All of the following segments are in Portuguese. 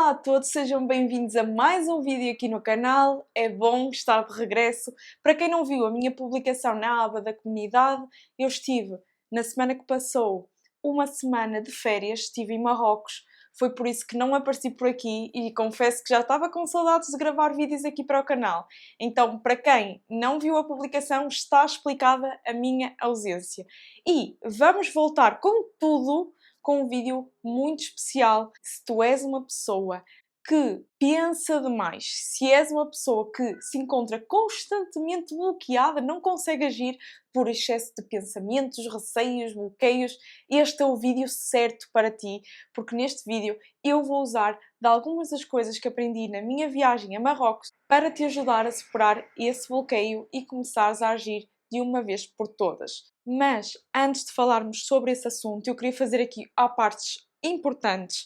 Olá a todos, sejam bem-vindos a mais um vídeo aqui no canal. É bom estar de regresso. Para quem não viu a minha publicação na aba da comunidade, eu estive, na semana que passou, uma semana de férias, estive em Marrocos. Foi por isso que não apareci por aqui e confesso que já estava com saudades de gravar vídeos aqui para o canal. Então, para quem não viu a publicação, está explicada a minha ausência. E vamos voltar com tudo, com um vídeo muito especial. Se tu és uma pessoa que pensa demais, se és uma pessoa que se encontra constantemente bloqueada, não consegue agir por excesso de pensamentos, receios, bloqueios, este é o vídeo certo para ti, porque neste vídeo eu vou usar de algumas das coisas que aprendi na minha viagem a Marrocos para te ajudar a superar esse bloqueio e começares a agir de uma vez por todas. Mas antes de falarmos sobre esse assunto, eu queria fazer aqui partes importantes.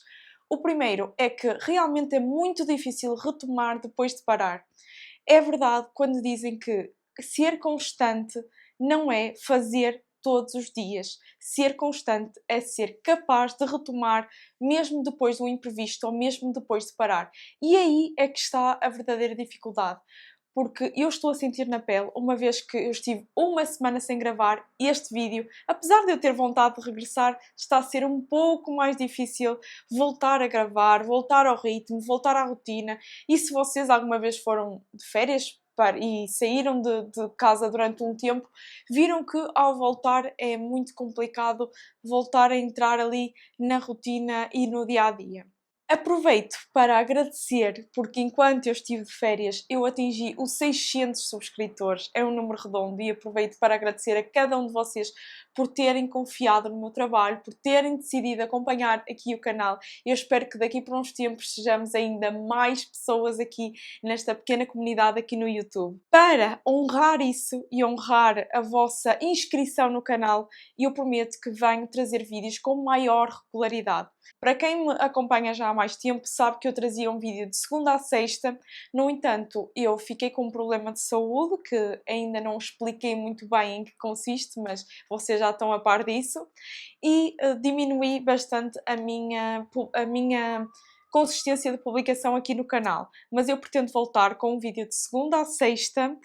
O primeiro é que realmente é muito difícil retomar depois de parar. É verdade quando dizem que ser constante não é fazer todos os dias. Ser constante é ser capaz de retomar mesmo depois do imprevisto ou mesmo depois de parar. E aí é que está a verdadeira dificuldade. Porque eu estou a sentir na pele, uma vez que eu estive uma semana sem gravar este vídeo, apesar de eu ter vontade de regressar, está a ser um pouco mais difícil voltar a gravar, voltar ao ritmo, voltar à rotina. E se vocês alguma vez foram de férias e saíram de casa durante um tempo, viram que ao voltar é muito complicado voltar a entrar ali na rotina e no dia-a-dia. Aproveito para agradecer, porque enquanto eu estive de férias eu atingi os 600 subscritores, é um número redondo, e aproveito para agradecer a cada um de vocês por terem confiado no meu trabalho, por terem decidido acompanhar aqui o canal. Eu espero que daqui por uns tempos sejamos ainda mais pessoas aqui nesta pequena comunidade aqui no YouTube. Para honrar isso e honrar a vossa inscrição no canal, eu prometo que venho trazer vídeos com maior regularidade. Para quem me acompanha já há mais tempo sabe que eu trazia um vídeo de segunda a sexta. No entanto, eu fiquei com um problema de saúde que ainda não expliquei muito bem em que consiste, mas vocês já estão a par disso, e diminuí bastante a minha consistência de publicação aqui no canal. Mas eu pretendo voltar com um vídeo de segunda a sexta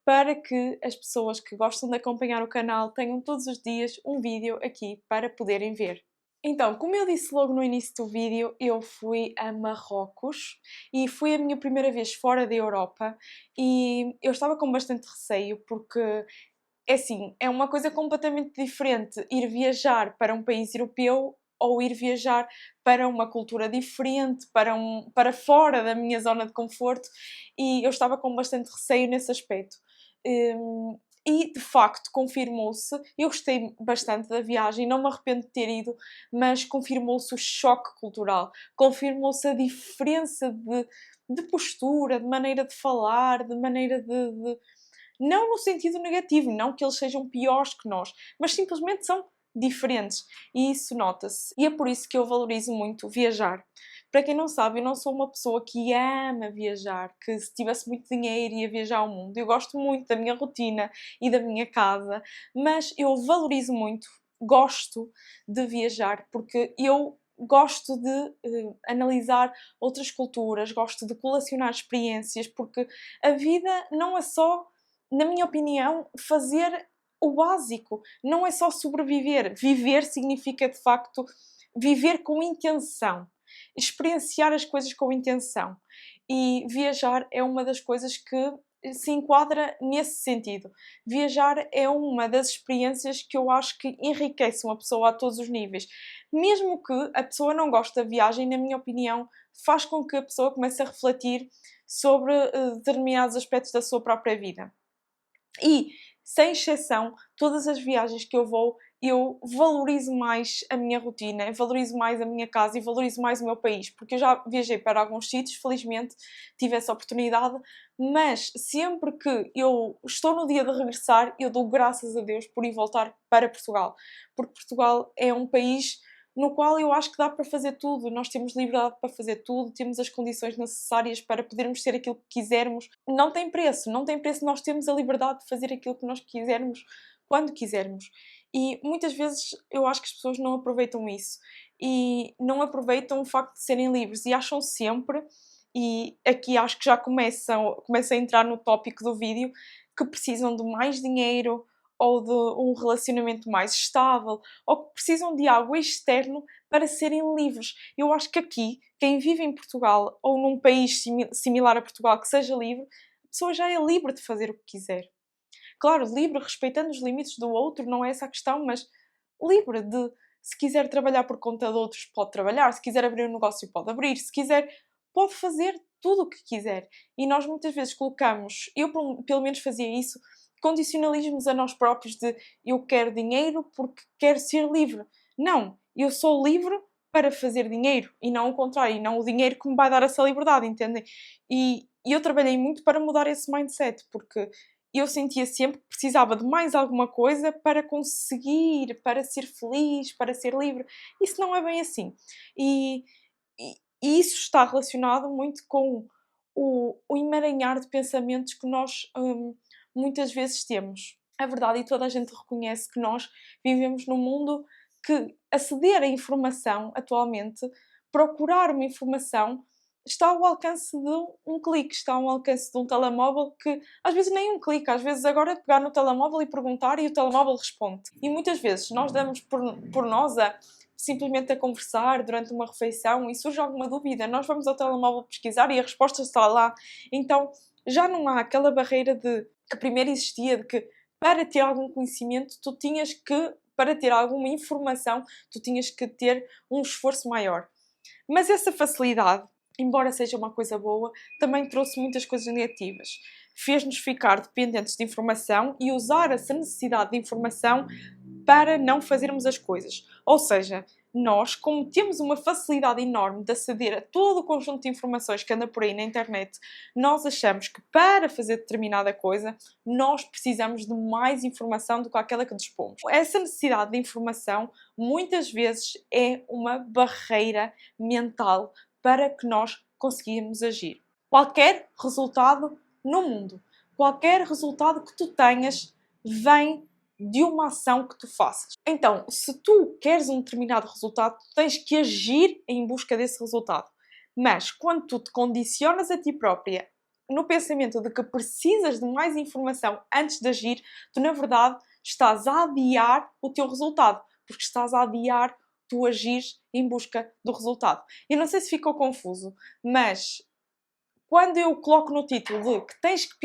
para que as pessoas que gostam de acompanhar o canal tenham todos os dias um vídeo aqui para poderem ver. Então, como eu disse logo no início do vídeo, eu fui a Marrocos e foi a minha primeira vez fora da Europa e eu estava com bastante receio porque, é assim, é uma coisa completamente diferente ir viajar para um país europeu ou ir viajar para uma cultura diferente, para fora da minha zona de conforto, e eu estava com bastante receio nesse aspecto. E de facto confirmou-se, eu gostei bastante da viagem, não me arrependo de ter ido, mas confirmou-se o choque cultural, confirmou-se a diferença de postura, de maneira de falar, de maneira não no sentido negativo, não que eles sejam piores que nós, mas simplesmente são diferentes e isso nota-se. E é por isso que eu valorizo muito viajar. Para quem não sabe, eu não sou uma pessoa que ama viajar, que se tivesse muito dinheiro ia viajar ao mundo. Eu gosto muito da minha rotina e da minha casa, mas eu valorizo muito, gosto de viajar, porque eu gosto de analisar outras culturas, gosto de colecionar experiências, porque a vida não é só, na minha opinião, fazer o básico. Não é só sobreviver. Viver significa, de facto, viver com intenção. Experienciar as coisas com intenção. E viajar é uma das coisas que se enquadra nesse sentido. Viajar é uma das experiências que eu acho que enriquece uma pessoa a todos os níveis. Mesmo que a pessoa não goste da viagem, na minha opinião, faz com que a pessoa comece a refletir sobre determinados aspectos da sua própria vida. E, sem exceção, todas as viagens que eu vou, eu valorizo mais a minha rotina, valorizo mais a minha casa e valorizo mais o meu país, porque eu já viajei para alguns sítios, felizmente tive essa oportunidade, mas sempre que eu estou no dia de regressar, eu dou graças a Deus por ir voltar para Portugal, porque Portugal é um país no qual eu acho que dá para fazer tudo. Nós temos liberdade para fazer tudo, temos as condições necessárias para podermos ser aquilo que quisermos. Não tem preço, não tem preço, nós temos a liberdade de fazer aquilo que nós quisermos, quando quisermos. E muitas vezes eu acho que as pessoas não aproveitam isso. e não aproveitam o facto de serem livres e acham sempre, e aqui acho que já começa a entrar no tópico do vídeo, que precisam de mais dinheiro ou de um relacionamento mais estável ou que precisam de algo externo para serem livres. Eu acho que aqui, quem vive em Portugal ou num país similar a Portugal que seja livre, a pessoa já é livre de fazer o que quiser. Claro, livre, respeitando os limites do outro, não é essa a questão, mas livre de, se quiser trabalhar por conta de outros, pode trabalhar, se quiser abrir um negócio, pode abrir, se quiser, pode fazer tudo o que quiser. E nós muitas vezes colocamos, eu pelo menos fazia isso, condicionalismos a nós próprios de eu quero dinheiro porque quero ser livre. Não, eu sou livre para fazer dinheiro e não o contrário, e não o dinheiro que me vai dar essa liberdade, entendem? E eu trabalhei muito para mudar esse mindset, porque eu sentia sempre que precisava de mais alguma coisa para conseguir, para ser feliz, para ser livre. Isso não é bem assim. E, e isso está relacionado muito com o emaranhar de pensamentos que nós muitas vezes temos. É verdade, e toda a gente reconhece que nós vivemos num mundo que aceder à informação atualmente, procurar uma informação, está ao alcance de um clique, está ao alcance de um telemóvel que às vezes nem um clique, às vezes agora é pegar no telemóvel e perguntar e o telemóvel responde. E muitas vezes nós damos por nós simplesmente a conversar durante uma refeição e surge alguma dúvida, nós vamos ao telemóvel pesquisar e a resposta está lá. Então já não há aquela barreira que primeiro existia, de que para ter algum conhecimento tu tinhas que, para ter alguma informação, tu tinhas que ter um esforço maior. Mas essa facilidade, embora seja uma coisa boa, também trouxe muitas coisas negativas. Fez-nos ficar dependentes de informação e usar essa necessidade de informação para não fazermos as coisas. Ou seja, nós, como temos uma facilidade enorme de aceder a todo o conjunto de informações que anda por aí na internet, nós achamos que para fazer determinada coisa, nós precisamos de mais informação do que aquela que dispomos. Essa necessidade de informação, muitas vezes, é uma barreira mental para que nós conseguirmos agir. Qualquer resultado no mundo, qualquer resultado que tu tenhas, vem de uma ação que tu faças. Então, se tu queres um determinado resultado, tu tens que agir em busca desse resultado. Mas quando tu te condicionas a ti própria no pensamento de que precisas de mais informação antes de agir, tu na verdade estás a adiar o teu resultado, porque estás a adiar tu agires em busca do resultado. Eu não sei se ficou confuso, mas quando eu coloco no título de que tens que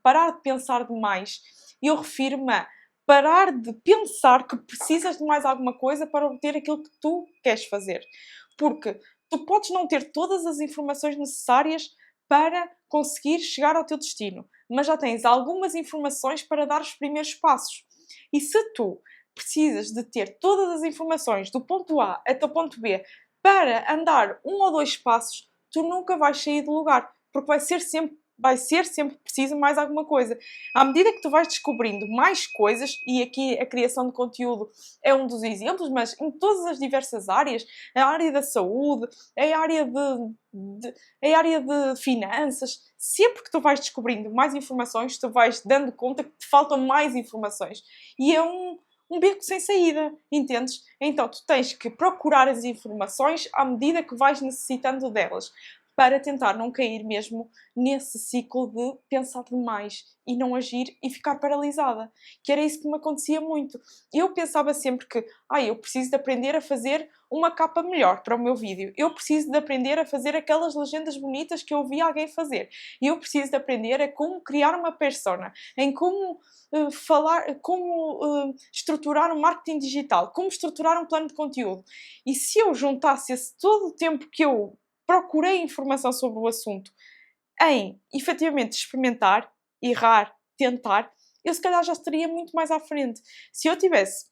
parar de pensar demais, eu refiro-me a parar de pensar que precisas de mais alguma coisa para obter aquilo que tu queres fazer. Porque tu podes não ter todas as informações necessárias para conseguir chegar ao teu destino, mas já tens algumas informações para dar os primeiros passos. E se tu precisas de ter todas as informações do ponto A até o ponto B para andar um ou dois passos, tu nunca vais sair do lugar, porque vai ser sempre preciso mais alguma coisa. À medida que tu vais descobrindo mais coisas, e aqui a criação de conteúdo é um dos exemplos, mas em todas as diversas áreas, a área da saúde, a área de finanças, sempre que tu vais descobrindo mais informações, tu vais dando conta que te faltam mais informações. E é um beco sem saída, entendes? Então tu tens que procurar as informações à medida que vais necessitando delas, para tentar não cair mesmo nesse ciclo de pensar demais e não agir e ficar paralisada. Que era isso que me acontecia muito. Eu pensava sempre que, eu preciso de aprender a fazer uma capa melhor para o meu vídeo. Eu preciso de aprender a fazer aquelas legendas bonitas que eu vi alguém fazer. Eu preciso de aprender a como criar uma persona, em como estruturar um marketing digital, como estruturar um plano de conteúdo. E se eu juntasse todo o tempo que eu procurei informação sobre o assunto em, efetivamente, experimentar, errar, tentar, eu se calhar já estaria muito mais à frente. Se eu tivesse,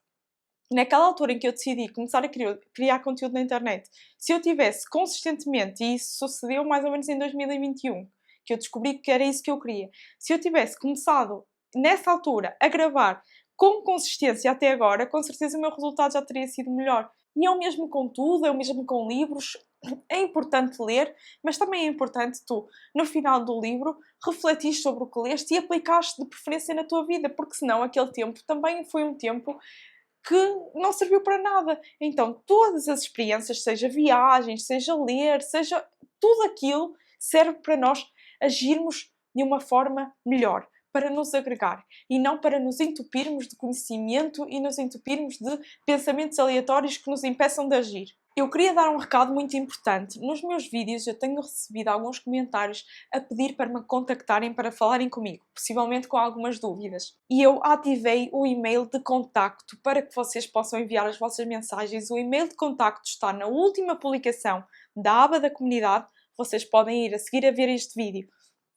naquela altura em que eu decidi começar a criar conteúdo na internet, se eu tivesse consistentemente, e isso sucedeu mais ou menos em 2021, que eu descobri que era isso que eu queria, se eu tivesse começado, nessa altura, a gravar com consistência até agora, com certeza o meu resultado já teria sido melhor. E é o mesmo com tudo, é o mesmo com livros. É importante ler, mas também é importante tu, no final do livro, refletires sobre o que leste e aplicaste de preferência na tua vida, porque senão aquele tempo também foi um tempo que não serviu para nada. Então, todas as experiências, seja viagens, seja ler, seja tudo aquilo, serve para nós agirmos de uma forma melhor, para nos agregar e não para nos entupirmos de conhecimento e nos entupirmos de pensamentos aleatórios que nos impeçam de agir. Eu queria dar um recado muito importante. Nos meus vídeos eu tenho recebido alguns comentários a pedir para me contactarem para falarem comigo, possivelmente com algumas dúvidas. E eu ativei o e-mail de contacto para que vocês possam enviar as vossas mensagens. O e-mail de contacto está na última publicação da aba da comunidade. Vocês podem ir a seguir a ver este vídeo,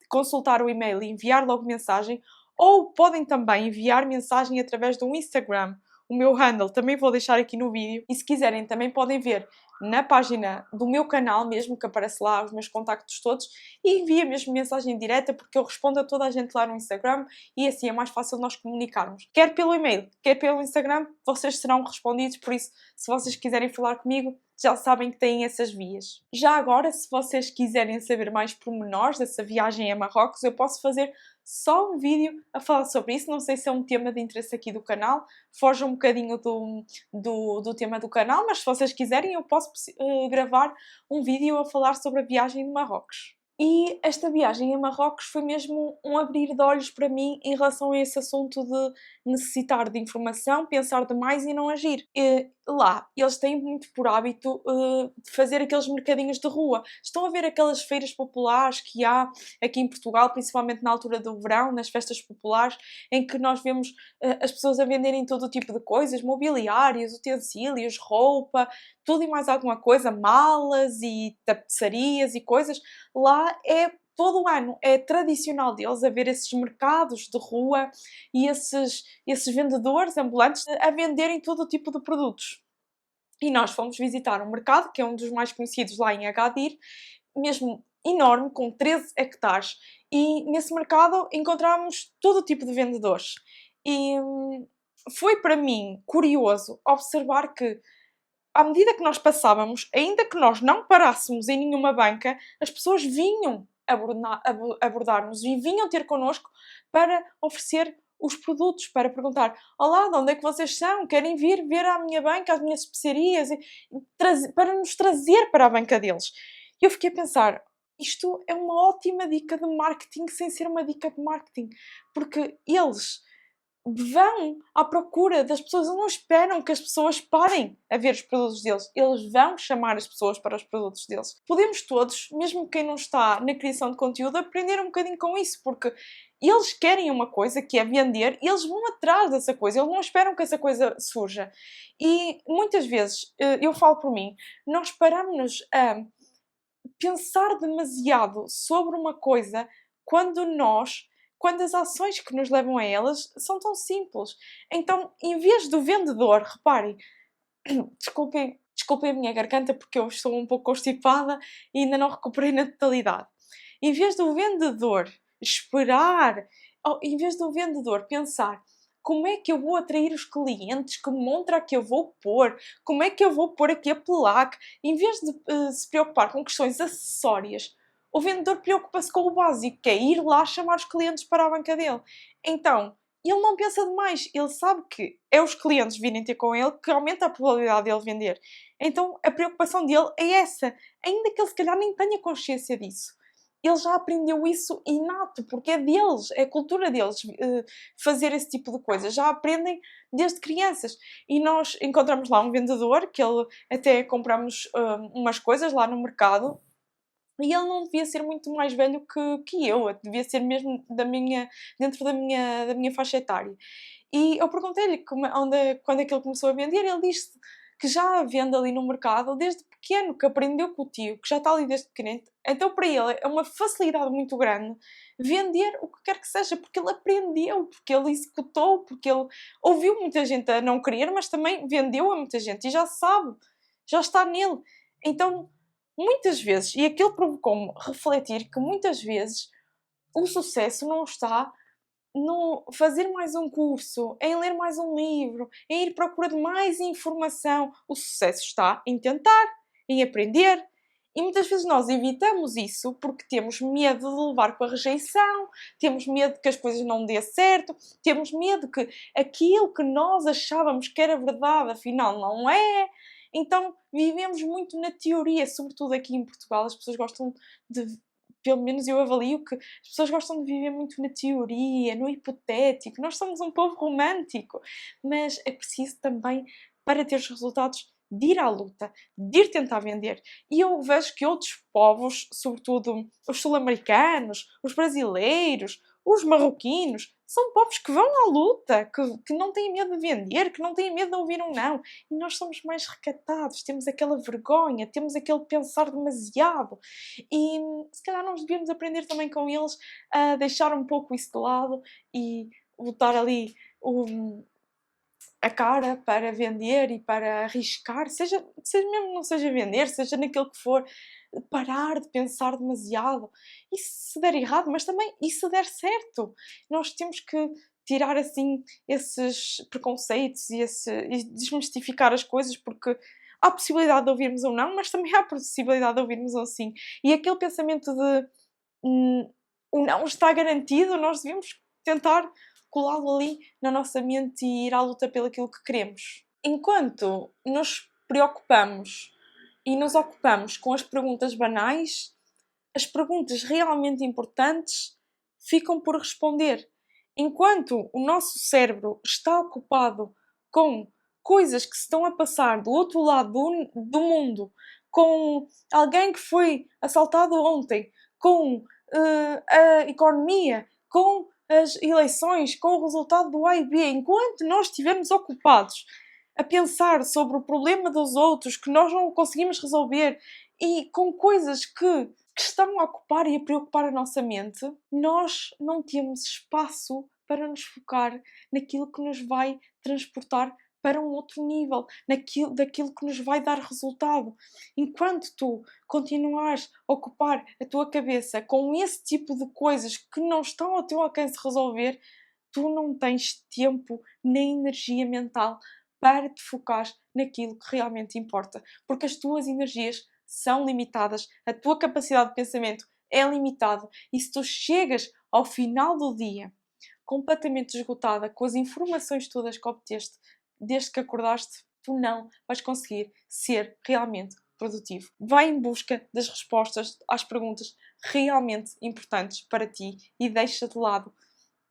consultar o e-mail e enviar logo mensagem, ou podem também enviar mensagem através do Instagram. O meu handle também vou deixar aqui no vídeo, e se quiserem também podem ver na página do meu canal mesmo, que aparece lá os meus contactos todos, e envia mesmo mensagem direta, porque eu respondo a toda a gente lá no Instagram e assim é mais fácil nós comunicarmos. Quer pelo e-mail, quer pelo Instagram, vocês serão respondidos, por isso, se vocês quiserem falar comigo, já sabem que têm essas vias. Já agora, se vocês quiserem saber mais pormenores dessa viagem a Marrocos, eu posso fazer só um vídeo a falar sobre isso. Não sei se é um tema de interesse aqui do canal, foge um bocadinho do tema do canal, mas se vocês quiserem eu posso gravar um vídeo a falar sobre a viagem de Marrocos. E esta viagem a Marrocos foi mesmo um abrir de olhos para mim em relação a esse assunto de necessitar de informação, pensar demais e não agir. E lá, eles têm muito por hábito de fazer aqueles mercadinhos de rua. Estão a ver aquelas feiras populares que há aqui em Portugal, principalmente na altura do verão, nas festas populares, em que nós vemos as pessoas a venderem todo o tipo de coisas, mobiliários, utensílios, roupa, tudo e mais alguma coisa, malas e tapeçarias e coisas. Lá é todo o ano, é tradicional deles haver esses mercados de rua e esses vendedores ambulantes a venderem todo o tipo de produtos. E nós fomos visitar um mercado, que é um dos mais conhecidos lá em Agadir, mesmo enorme, com 13 hectares. E nesse mercado encontramos todo o tipo de vendedores. E foi para mim curioso observar que, à medida que nós passávamos, ainda que nós não parássemos em nenhuma banca, as pessoas vinham abordar-nos e vinham ter connosco para oferecer os produtos, para perguntar: olá, de onde é que vocês são? Querem vir ver à minha banca, as minhas especiarias? Para nos trazer para a banca deles. E eu fiquei a pensar, isto é uma ótima dica de marketing sem ser uma dica de marketing, porque eles vão à procura das pessoas, eles não esperam que as pessoas parem a ver os produtos deles, eles vão chamar as pessoas para os produtos deles. Podemos todos, mesmo quem não está na criação de conteúdo, aprender um bocadinho com isso, porque eles querem uma coisa que é vender e eles vão atrás dessa coisa, eles não esperam que essa coisa surja. E muitas vezes, eu falo por mim, nós paramos a pensar demasiado sobre uma coisa quando as ações que nos levam a elas são tão simples. Então, em vez do vendedor, reparem, desculpem a minha garganta porque eu estou um pouco constipada e ainda não recuperei na totalidade. Em vez do vendedor esperar, ou em vez do vendedor pensar como é que eu vou atrair os clientes, que montra é que eu vou pôr, como é que eu vou pôr aqui a placa, em vez de se preocupar com questões acessórias, o vendedor preocupa-se com o básico, que é ir lá chamar os clientes para a banca dele. Então, ele não pensa demais, ele sabe que é os clientes virem ter com ele que aumenta a probabilidade de ele vender. Então, a preocupação dele é essa, ainda que ele se calhar nem tenha consciência disso. Ele já aprendeu isso inato, porque é deles, é a cultura deles fazer esse tipo de coisas. Já aprendem desde crianças. E nós encontramos lá um vendedor, que ele até compramos umas coisas lá no mercado, e ele não devia ser muito mais velho que eu, devia ser mesmo dentro da minha faixa etária. E eu perguntei-lhe quando é que ele começou a vender, ele disse que já vende ali no mercado desde pequeno, que aprendeu com o tio, que já está ali desde pequeno. Então para ele é uma facilidade muito grande vender o que quer que seja, porque ele aprendeu, porque ele executou, porque ele ouviu muita gente a não querer, mas também vendeu a muita gente e já sabe, já está nele. Então, muitas vezes, e aquilo provocou-me refletir que muitas vezes o sucesso não está no fazer mais um curso, em ler mais um livro, em ir à procura de mais informação. O sucesso está em tentar, em aprender, E muitas vezes nós evitamos isso porque temos medo de levar com a rejeição, temos medo que as coisas não dê certo, temos medo que aquilo que nós achávamos que era verdade, afinal não é. Então vivemos muito na teoria, sobretudo aqui em Portugal, as pessoas gostam de, pelo menos eu avalio que as pessoas gostam de viver muito na teoria, no hipotético. Nós somos um povo romântico, mas é preciso também, para ter os resultados, de ir à luta, de ir tentar vender. E eu vejo que outros povos, sobretudo os sul-americanos, os brasileiros, os marroquinos, são povos que vão à luta, que não têm medo de vender, que não têm medo de ouvir um não. E nós somos mais recatados, temos aquela vergonha, temos aquele pensar demasiado. E se calhar nós devíamos aprender também com eles a deixar um pouco isso de lado e botar ali a cara para vender e para arriscar, seja mesmo que não seja vender, seja naquilo que for, parar de pensar demasiado. E se der errado, mas também e se der certo? Nós temos que tirar assim esses preconceitos e desmistificar as coisas, porque há a possibilidade de ouvirmos um não, mas também há a possibilidade de ouvirmos um sim. E aquele pensamento de o não está garantido, nós devemos tentar colá-lo ali na nossa mente e ir à luta pelo aquilo que queremos. Enquanto nos preocupamos e nos ocupamos com as perguntas banais, as perguntas realmente importantes ficam por responder. Enquanto o nosso cérebro está ocupado com coisas que se estão a passar do outro lado do mundo, com alguém que foi assaltado ontem, com a economia, com as eleições, com o resultado do A e B, enquanto nós estivermos ocupados a pensar sobre o problema dos outros que nós não conseguimos resolver e com coisas que estão a ocupar e a preocupar a nossa mente, nós não temos espaço para nos focar naquilo que nos vai transportar para um outro nível, daquilo que nos vai dar resultado. Enquanto tu continuares a ocupar a tua cabeça com esse tipo de coisas que não estão ao teu alcance resolver, tu não tens tempo nem energia mental para te focar naquilo que realmente importa, porque as tuas energias são limitadas, a tua capacidade de pensamento é limitada e se tu chegas ao final do dia completamente esgotada com as informações todas que obteste desde que acordaste, tu não vais conseguir ser realmente produtivo. Vai em busca das respostas às perguntas realmente importantes para ti e deixa de lado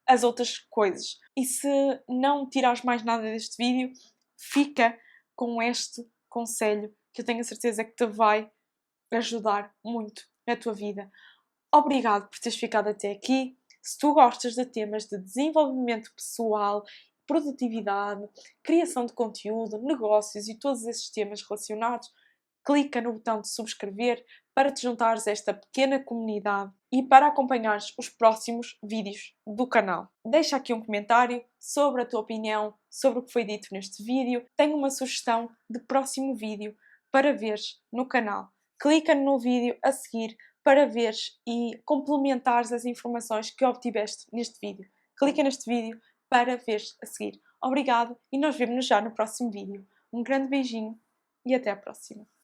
as outras coisas. E se não tirares mais nada deste vídeo, fica com este conselho que eu tenho a certeza que te vai ajudar muito na tua vida. Obrigado por teres ficado até aqui. Se tu gostas de temas de desenvolvimento pessoal, produtividade, criação de conteúdo, negócios e todos esses temas relacionados, clica no botão de subscrever para te juntares a esta pequena comunidade e para acompanhares os próximos vídeos do canal. Deixa aqui um comentário sobre a tua opinião sobre o que foi dito neste vídeo. Tenho uma sugestão de próximo vídeo para veres no canal. Clica no vídeo a seguir para veres e complementares as informações que obtiveste neste vídeo. Clica neste vídeo para veres a seguir. Obrigado e nós vemos-nos já no próximo vídeo. Um grande beijinho e até à próxima.